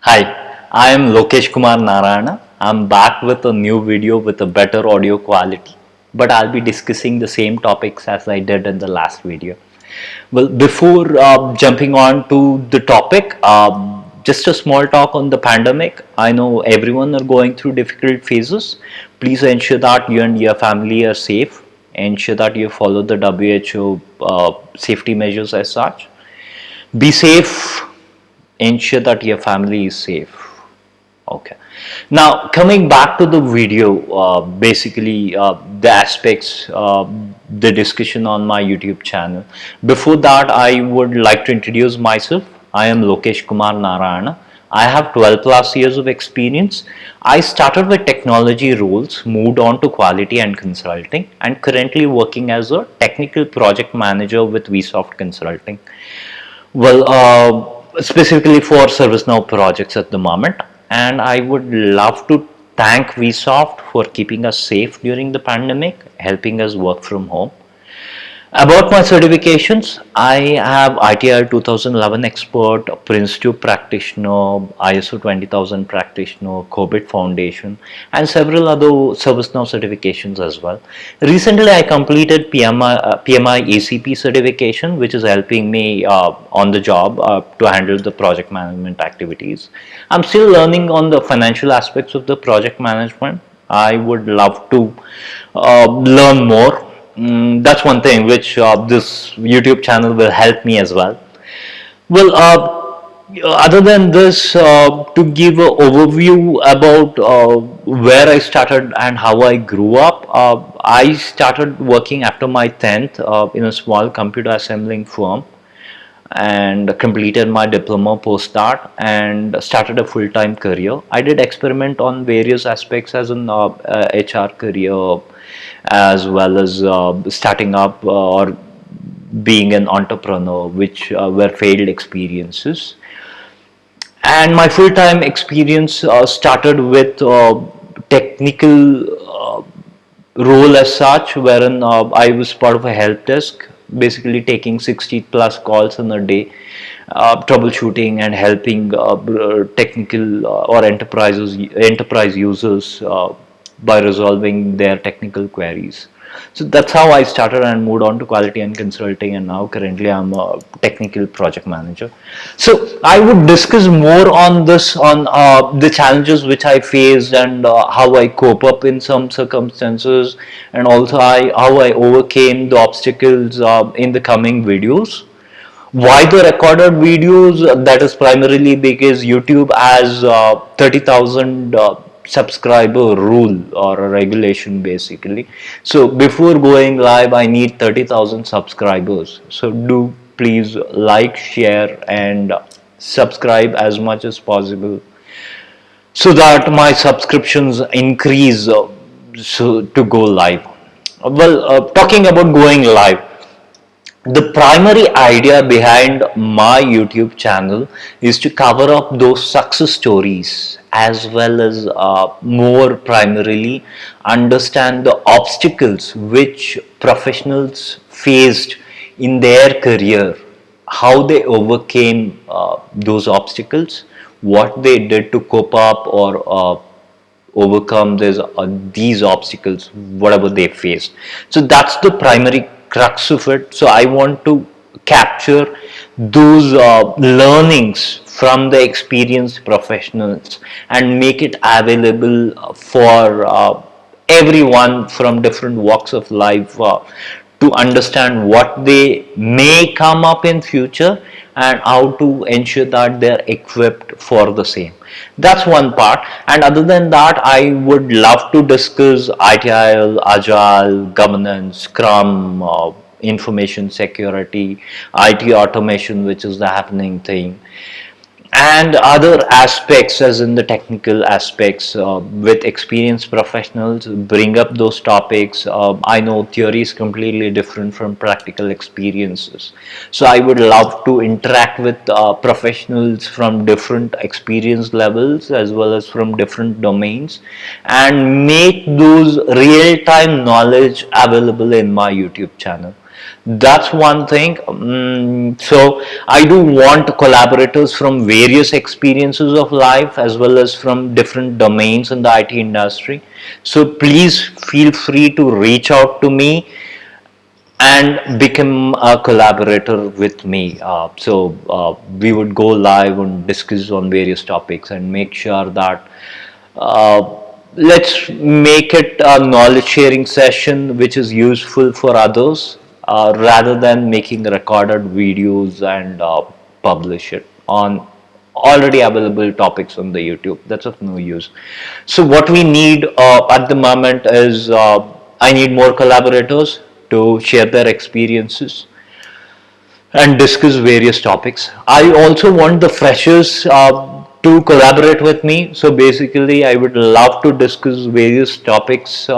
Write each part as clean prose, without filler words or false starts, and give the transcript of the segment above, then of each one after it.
Hi, I am Lokesh Kumar Narayana. I'm back with a new video with a better audio quality, but I'll be discussing the same topics as I did in the last video. Well, before jumping on to the topic, just a small talk on the pandemic. I know everyone are going through difficult phases. Please ensure that you and your family are safe. Ensure that you follow the WHO safety measures as such. Be safe, ensure that your family is safe. Okay, now coming back to the video, basically the aspects, the discussion on my YouTube channel. Before that, I would like to introduce myself. I am Lokesh Kumar Narayana. I have 12 plus years of experience. I started with technology roles, moved on to quality and consulting, and currently working as a technical project manager with Vsoft Consulting. Well, specifically for ServiceNow projects at the moment, and I would love to thank Vsoft for keeping us safe during the pandemic, helping us work from home. About my certifications, I have ITIL 2011 expert, Prince2 practitioner, ISO 20000 practitioner, COBIT Foundation, and several other ServiceNow certifications as well. Recently, I completed PMI ACP certification, which is helping me on the job to handle the project management activities. I'm still learning on the financial aspects of the project management. I would love to learn more. That's one thing which this YouTube channel will help me as well. Well, other than this, to give an overview about where I started and how I grew up, I started working after my 10th in a small computer assembling firm and completed my diploma post that and started a full-time career. I did experiment on various aspects as an HR career, as well as starting up or being an entrepreneur, which were failed experiences. And my full-time experience started with technical role as such, wherein I was part of a help desk, basically taking 60 plus calls in a day, troubleshooting and helping technical or enterprise users by resolving their technical queries. So that's how I started and moved on to quality and consulting, and now currently I'm a technical project manager. So I would discuss more on this, on the challenges which I faced and how I cope up in some circumstances, and also how I overcame the obstacles in the coming videos. Why the recorded videos? That is primarily because YouTube has 30,000 subscriber rule or a regulation basically. So before going live, I need 30,000 subscribers. So do please like, share, and subscribe as much as possible so that my subscriptions increase so to go live. Well, talking about going live, the primary idea behind my YouTube channel is to cover up those success stories, as well as more primarily understand the obstacles which professionals faced in their career, how they overcame those obstacles, what they did to cope up or overcome these obstacles, whatever they faced. So that's the primary crux of it. So I want to capture those learnings from the experienced professionals and make it available for everyone from different walks of life to understand what they may come up in future and how to ensure that they're equipped for the same. That's one part. And other than that, I would love to discuss ITIL, Agile, governance, Scrum, information security, IT automation, which is the happening thing, and other aspects as in the technical aspects. With experienced professionals, bring up those topics. I know theory is completely different from practical experiences, so I would love to interact with professionals from different experience levels as well as from different domains and make those real-time knowledge available in my YouTube channel. That's one thing. So I do want collaborators from various experiences of life as well as from different domains in the IT industry. So please feel free to reach out to me and become a collaborator with me. We would go live and discuss on various topics and make sure that uh, let's make it a knowledge sharing session which is useful for others rather than making recorded videos and publish it on already available topics on the YouTube. That's of no use. So what we need at the moment is I need more collaborators to share their experiences and discuss various topics. I also want the freshers to collaborate with me. So basically, I would love to discuss various topics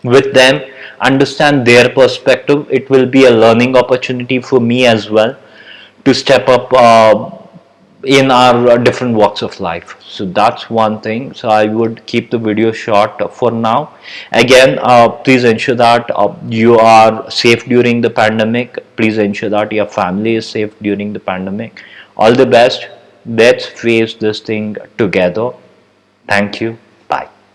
with them, understand their perspective. It will be a learning opportunity for me as well to step up in our different walks of life. So that's one thing. So I would keep the video short for now. Again, please ensure that you are safe during the pandemic. Please ensure that your family is safe during the pandemic. All the best. Let's face this thing together. Thank you.